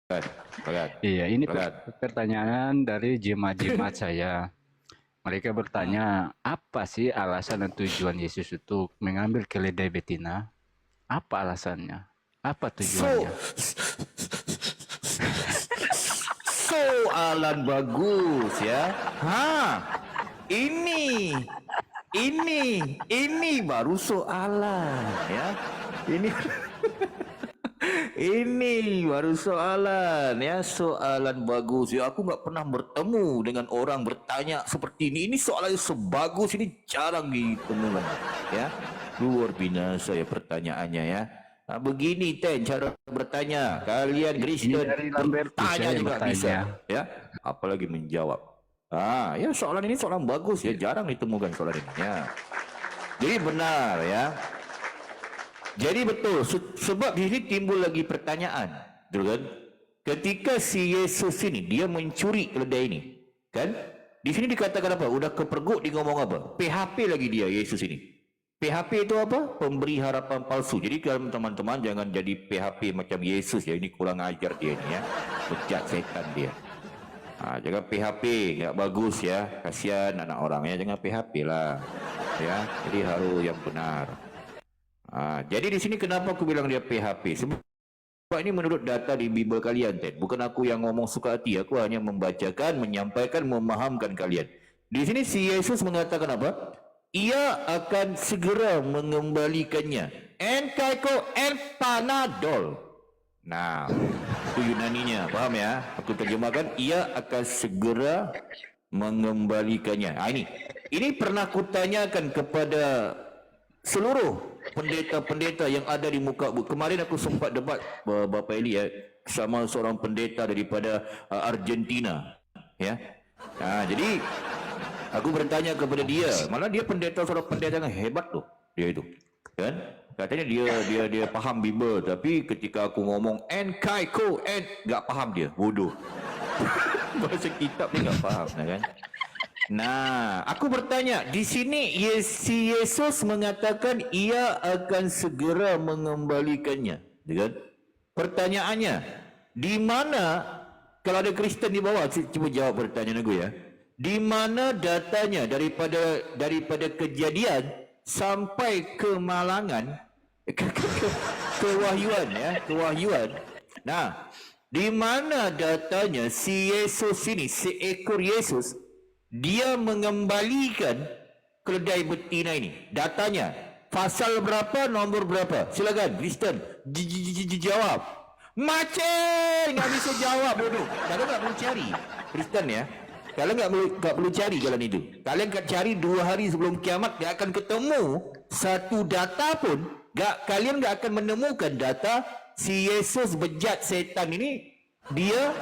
Bagat, Iya, ini Bagat. pertanyaan dari jimat-jimat saya. Mereka bertanya, apa sih alasan dan tujuan Yesus untuk mengambil keledai betina? Apa alasannya? Apa So, tujuannya? soalan bagus ya. Ini, ini baru soalan ya. Ini, ini baru soalan ya. Soalan bagus ya. Aku nggak pernah bertemu dengan orang bertanya seperti ini. Ini soalan yang sebagus ini jarang ditemukan ya. Luar biasa ya pertanyaannya ya. Nah, begini Ten cara bertanya. Kalian Ini Kristen dari Lambertus ya bertanya yang juga bisa bertanya. ya. Apalagi menjawab. Ya soalan ini soalan bagus ya. Jarang ditemukan soalan ini ya. Jadi benar ya. Jadi betul sebab di sini timbul lagi pertanyaan, betul kan? Ketika si Yesus ini dia mencuri keledai ini, kan? Di sini dikatakan apa? Udah kepergok dia ngomong apa? PHP lagi dia Yesus ini. PHP itu apa? Pemberi harapan palsu. Jadi kalau teman-teman jangan jadi PHP macam Yesus ya. Ini kurang ajar dia ini ya. Bejat setan dia. Jangan PHP, nggak bagus ya. Kasihan anak orang ya. Jangan PHP lah. Ya, jadi harus yang benar. Jadi di sini kenapa aku bilang dia PHP? Sebab ini menurut data di Bible kalian, Ted. Bukan aku yang ngomong suka hati. Aku hanya membacakan, menyampaikan, memahamkan kalian. Di sini si Yesus mengatakan apa? Ia akan segera mengembalikannya. Enkaiko empanadol. Nah, itu Yunaninya. Paham ya? Aku terjemahkan. Ia akan segera mengembalikannya. Ini pernah kutanyakan kepada seluruh pendeta-pendeta yang ada di muka bumi. Kemarin aku sempat debat Bapak Eli ya sama seorang pendeta daripada Argentina ya. Jadi aku bertanya kepada dia, malah dia pendeta seorang pendeta yang hebat tuh dia itu. Kan? Katanya dia paham Bible tapi ketika aku ngomong enkaiko enggak paham dia, bodoh. Bahasa kitab dia enggak paham kan? Nah, aku bertanya, di sini si Yesus mengatakan ia akan segera mengembalikannya, kan? Pertanyaannya, di mana kalau ada Kristen di bawah, cuba jawab pertanyaan aku ya. Di mana datanya daripada kejadian sampai ke Malangan, kewahyuan ya, kewahyuan. Nah, di mana datanya si Yesus ini, seekor Yesus dia mengembalikan keledai betina ini? Datanya pasal berapa, nombor berapa? Silakan Kristen jawab. Macet nggak bisa jawab bodoh. Kalian nggak perlu cari Kristen ya. Kalian nggak perlu cari jalan itu. Kalian cari 2 hari sebelum kiamat nggak akan ketemu satu data pun. Kalian nggak akan menemukan data si Yesus bejat setan ini dia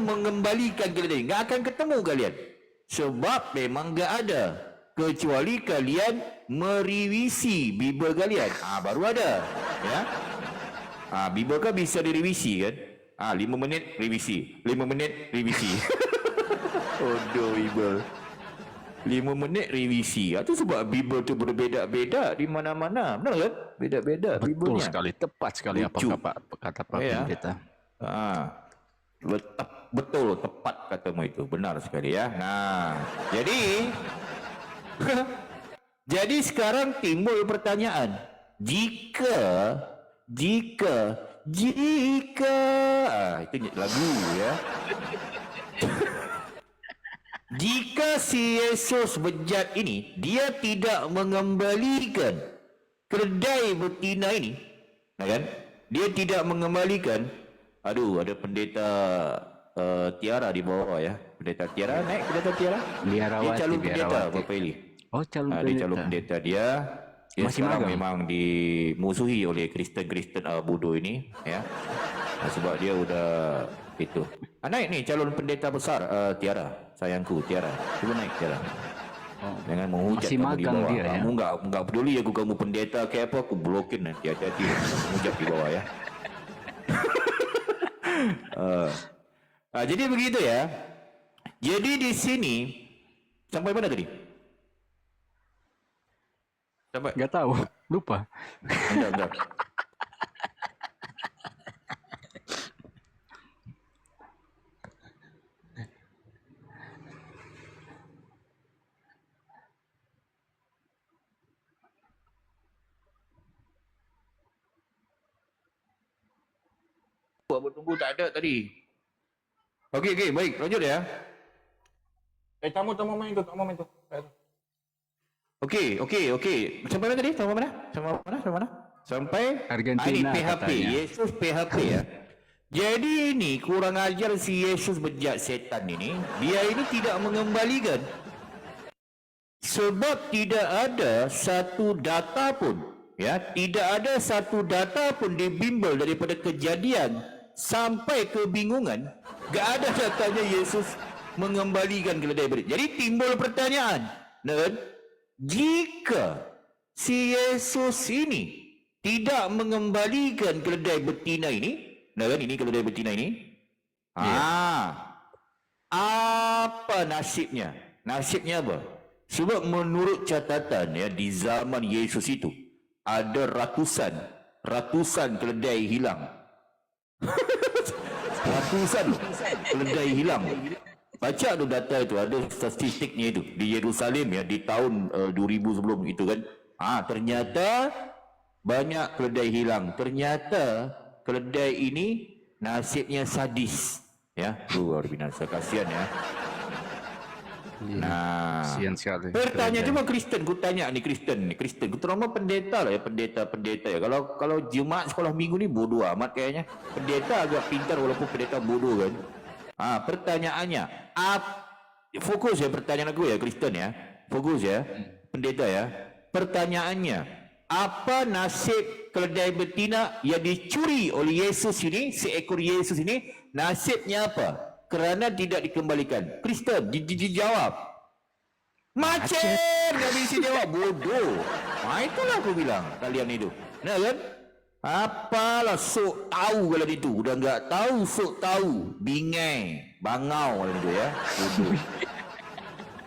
mengembalikan keledai. Nggak akan ketemu kalian. Sebab memang nggak ada. Kecuali kalian merevisi Bible kalian. Baru ada. Ya. Bible kan bisa direvisi kan. 5 menit revisi. 5 menit revisi. Bodoh Bible. 5 menit revisi. Itu sebab Bible tu berbeza-beza di mana-mana. Benar kan? Beda-beda Betul Bible-nya. sekali, tepat sekali apa kata Pak Pendeta. Betul, tepat katamu itu. Benar sekali ya. Nah, jadi jadi sekarang timbul pertanyaan. Jika itu lagu ya. Jika si Yesus bejat ini dia tidak mengembalikan keledai betina ini, kan? Dia tidak mengembalikan. Ada pendeta Tiara di bawah ya. Pendeta Tiara naik pendeta Tiara. Dia calon pendeta Bapak Eli. Calon pendeta. Dia calon pendeta dia. Dia masih sekarang magang. memang dimusuhi oleh Kristen bodoh ini ya. Sebab dia udah itu. Naik nih calon pendeta besar Tiara, sayangku Tiara. Cuba naik Tiara. Jangan menghujat masih kamu di bawah. Dia, kamu enggak peduli kamu pendeta kayak apa, aku blokin nanti. Hati-hati menghujat di bawah ya. Jadi begitu ya. Jadi di sini sampai mana tadi? Sampai nggak tahu, lupa. Bentar. apa tunggu tak ada tadi. Okey, baik. Lanjut ya. Tamu main tu. Okey. Sampai mana tadi? Sampai mana? Sampai Argentina ini PHP. katanya. Yesus PHP ya. Jadi ini kurang ajar si Yesus bejat setan ini. Dia ini tidak mengembalikan. Sebab tidak ada satu data pun, ya, tidak ada satu data pun di bimbel daripada kejadian sampai kebingungan. Gak ada datanya Yesus mengembalikan keledai betina. Jadi timbul pertanyaan, dan jika si Yesus ini tidak mengembalikan keledai betina ini, dan ini keledai betina ini, apa nasibnya? Nasibnya apa? Sebab menurut catatan ya, di zaman Yesus itu ada ratusan keledai hilang. ratusan keledai hilang. Baca tu data itu, ada statistiknya itu di Yerusalem ya, di tahun 2000 sebelum itu kan. Ternyata banyak keledai hilang. Ternyata keledai ini nasibnya sadis ya. Luar binasa, kasihan ya. Nah, Kasian sekali. pertanyaan cuma Kristen, ku tanya ni Kristen, terutama pendeta lah ya, pendeta ya. Kalau jemaat sekolah minggu ni bodoh amat kayaknya. Pendeta agak pintar walaupun pendeta bodoh kan. Pertanyaannya, fokus ya pertanyaan aku ya Kristen ya, fokus ya, pendeta ya. Pertanyaannya, apa nasib keledai betina yang dicuri oleh Yesus ini, seekor Yesus ini, nasibnya apa? Kerana tidak dikembalikan. Kristen, dijawab. Macet! Gak bisa jawab. Bodoh. Itulah aku bilang. Kalian itu. Nah kan? Apalah sok tahu kalian itu. Udah gak tahu sok tahu. Bingai. Bangau kalian itu ya. Bodoh.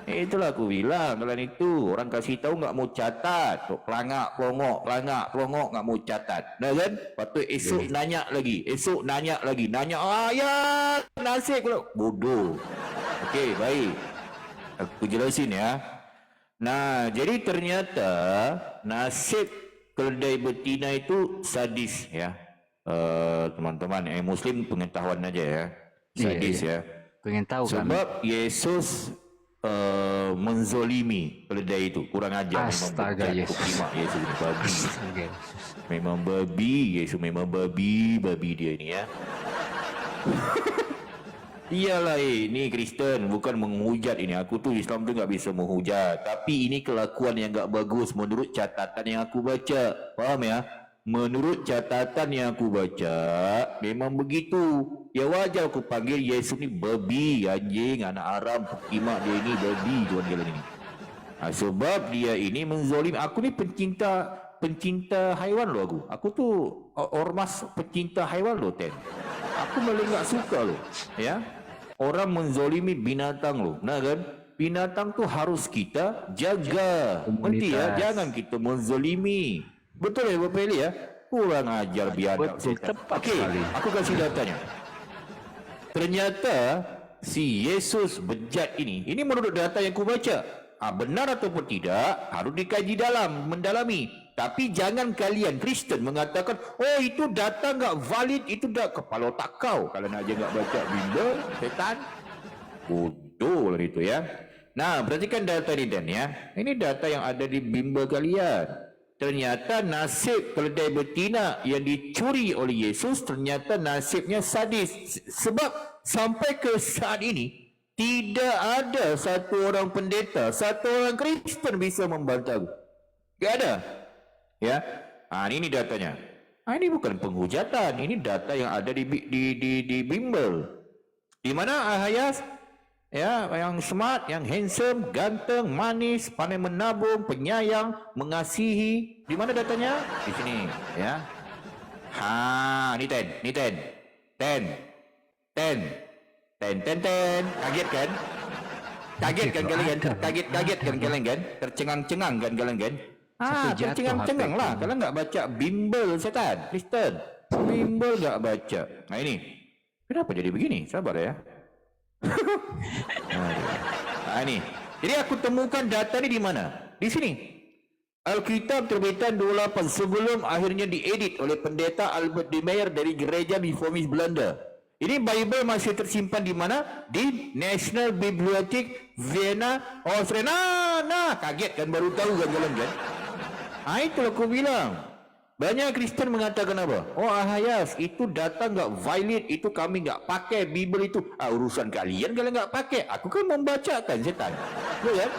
Itulah aku bilang kalian itu. Orang kasih tahu gak mau catat. Pelangak, pelongok gak mau catat. Nah kan? Patut esok nanya lagi. Nanya, ya nasib pula. Bodoh. Okey, baik. Aku jelasin ya. Nah, jadi ternyata nasib keledai betina itu sadis ya. Teman-teman, Muslim pengetahuan aja ya. Sadis ya. Pengen tahu kan? Sebab Yesus menzolimi keledai itu. Kurang ajar. Astaga, Yesus. Yesus ini babi. Astaga, Yesus. Memang babi. Yesus memang babi dia ini ya. Iyalah ini Kristen, bukan menghujat ini. Aku tu Islam tu tak bisa menghujat. Tapi ini kelakuan yang tak bagus menurut catatan yang aku baca. Faham ya? Menurut catatan yang aku baca, memang begitu. Ya wajar aku panggil Yesus ni babi, anjing, anak haram, pekimak dia ini babi tuan jalan ini. Sebab dia ini menzolim. Aku ni pencinta haiwan loh aku. Aku tu ormas pencinta haiwan loh, Ten. Aku malah tak suka loh, ya. Orang menzolimi binatang loh. Nah kan? Binatang tu harus kita jaga. Nanti ya, jangan kita menzolimi. Betul ya Bapak Eli ya? Kurang ajar biadab. Betul, tepat Okey, sekali. aku kasih datanya. Ternyata si Yesus bejat ini menurut data yang aku baca. Benar ataupun tidak harus dikaji mendalami. Tapi jangan kalian Kristen mengatakan, oh itu data enggak valid, itu dah kepala otak kau. Kalau nak je enggak baca bimbel, setan. Bodoh lah itu ya. Nah, perhatikan data ini Dan ya. Ini data yang ada di bimbel kalian. Ternyata nasib keledai betina yang dicuri oleh Yesus ternyata nasibnya sadis. Sebab sampai ke saat ini tidak ada satu orang pendeta, satu orang Kristen bisa membantah. Tak ada. Ya. Ini datanya. Ini bukan penghujatan, ini data yang ada di bimbel. Di mana Ahayas ya, yang smart, yang handsome, ganteng, manis, pandai menabung, penyayang, mengasihi. Di mana datanya? Di sini, ya. Ni 10. Kaget kan? Kaget kan kalian? Kaget kan kalian kan? Tercengang-cengang kan kalian kan? Tercengang-cengang lah. Kalian enggak baca bimbel setan, Kristen. Bimbel enggak baca. Nah ini. Kenapa jadi begini? Sabar ya. Ini. Jadi aku temukan data ni di mana? Di sini. Alkitab terbitan 28 sebelum akhirnya diedit oleh pendeta Albert de Meyer dari gereja Reformis Belanda. Ini Bible masih tersimpan di mana? Di National Bibliothek Vienna, Austria. Nah, kaget kan, baru tahu kan jalan kan? Itu aku bilang. Banyak Kristen mengatakan apa? Oh Ahayas, itu data nggak valid, itu kami nggak pakai Bible itu. Urusan kalian kalau nggak pakai. Aku kan membacakan, setan. Betul kan?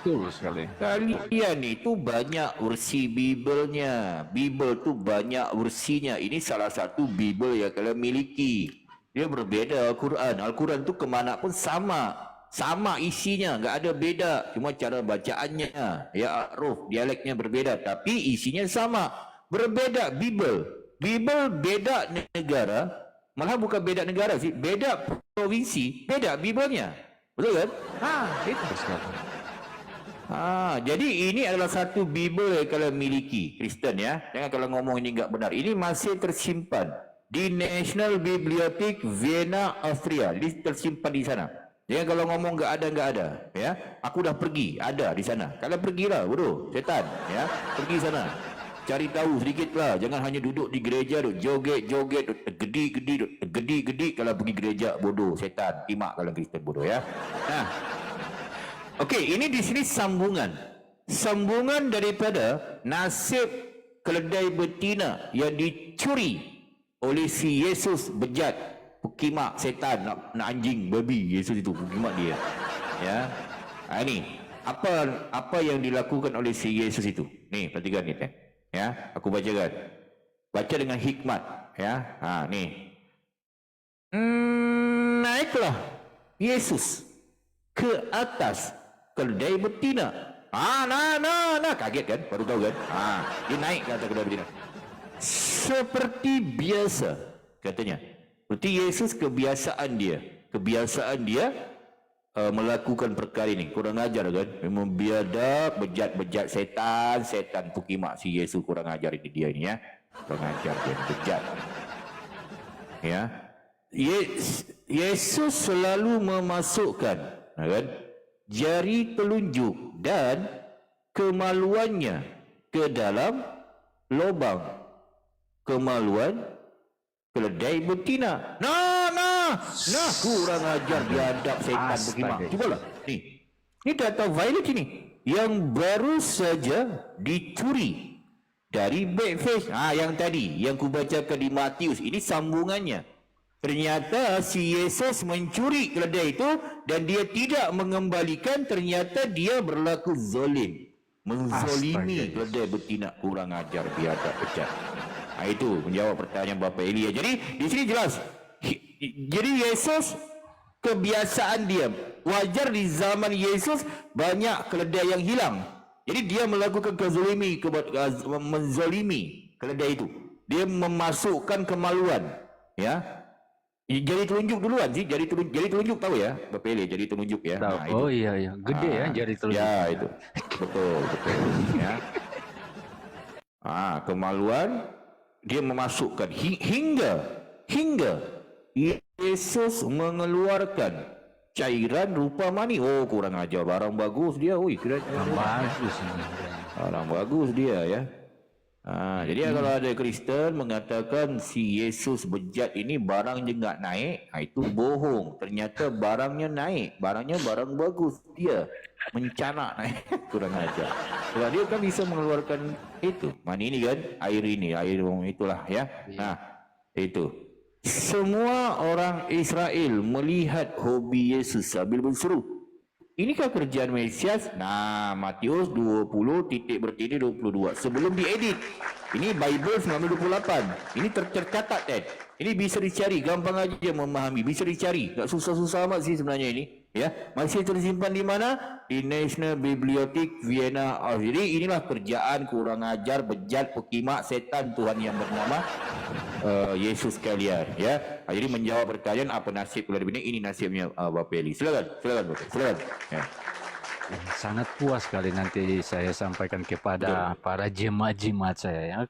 Betul sekali. Kalian itu banyak versi Bible-nya. Bible tu banyak versinya. Ini salah satu Bible yang kalian miliki. Dia berbeda Al-Quran. Al-Quran tu kemana pun sama. Sama isinya, nggak ada beda. Cuma cara bacaannya, ya aruf, dialeknya berbeda. Tapi isinya sama. Berbeda Bible. Bible beda negara. Malah bukan beda negara sih. Beda provinsi. Beda Bible-nya. Betul kan? Itu. Jadi ini adalah satu Bible yang kalian miliki, Kristen ya. Jangan kalau ngomong ini enggak benar. Ini masih tersimpan di National Bibliothek Vienna, Austria. Ini tersimpan di sana. Jangan kalau ngomong enggak ada, ya. Aku dah pergi, ada di sana. Kalian pergilah, bodoh, setan, ya. Pergi sana. Cari tahu sedikitlah. Jangan hanya duduk di gereja, joget-joget, gedi-gedi. Kalau pergi gereja, bodoh, setan. Timak kalau Kristen bodoh ya. Nah, okey, ini di sini sambungan. Sambungan daripada nasib keledai betina yang dicuri oleh si Yesus bejat, pekimak setan, nak anjing babi Yesus itu pekimak dia. Ya. Ini apa yang dilakukan oleh si Yesus itu. Nih, perhatikan ni kan. Ya, aku bacakan. Baca dengan hikmat, ya. Nih. Naiklah Yesus ke atas keledai betina. Kaget kan? Baru tahu kan? Dia naik ke atas keledai betina. Seperti biasa, katanya. Seperti Yesus kebiasaan dia melakukan perkara ini. Kurang ajar kan? Memang biadab, bejat setan pukimak si Yesus kurang ajar ini dia ini ya. Kurang ajar dia, bejat. Ya. Yesus selalu memasukkan, kan? Jari telunjuk dan kemaluannya ke dalam lubang kemaluan keledai betina. Nah, kurang ajar biadab setan bagaimana? Cubalah. Ini data violet ini yang baru saja dicuri dari Backface. Yang tadi yang ku bacakan di Matius. Ini sambungannya. Ternyata si Yesus mencuri keledai itu dan dia tidak mengembalikan. Ternyata dia berlaku zalim, menzalimi keledai betina. Kurang ajar biadab pecat. Itu menjawab pertanyaan Bapak Elia. Jadi di sini jelas. Jadi Yesus kebiasaan dia. Wajar di zaman Yesus banyak keledai yang hilang. Jadi dia melakukan menzalimi keledai itu. Dia memasukkan kemaluan, ya. Jari telunjuk duluan sih, jari telunjuk tahu ya, Bapak Elia, jari telunjuk ya. Oh iya, gede ya jari telunjuk. Ya itu, betul ya. Kemaluan dia memasukkan hingga Yesus mengeluarkan cairan rupa mani. Oh kurang ajar, barang bagus dia, barang bagus dia ya. Jadi kalau ada Kristen mengatakan si Yesus bejat ini barangnya enggak naik, itu bohong. Ternyata barangnya naik, barangnya barang bagus, dia mencanak naik. Kurang ajar. Kalau dia kan bisa mengeluarkan itu, mani ini kan, air itulah ya. Itu. Semua orang Israel melihat hobi Yesus sambil berseru, inikah kerjaan Mesias? Matius 20.22 sebelum diedit. Ini Bible 1928. Ini tercatat kan. Ini bisa dicari, gampang aja memahami, bisa dicari. Tak susah-susah amat sih sebenarnya ini. Ya, masih tersimpan di mana? Di National Bibliothek Vienna. Jadi inilah kerjaan kurang ajar, bejat, pekimak, setan Tuhan yang bernama Yesus kalian. Ya, jadi menjawab pertanyaan apa nasib keluarga ini nasibnya Bapak Eli. Silakan Bapak. Silakan. Ya. Sangat puas sekali nanti saya sampaikan kepada para jemaat-jemaat saya ya.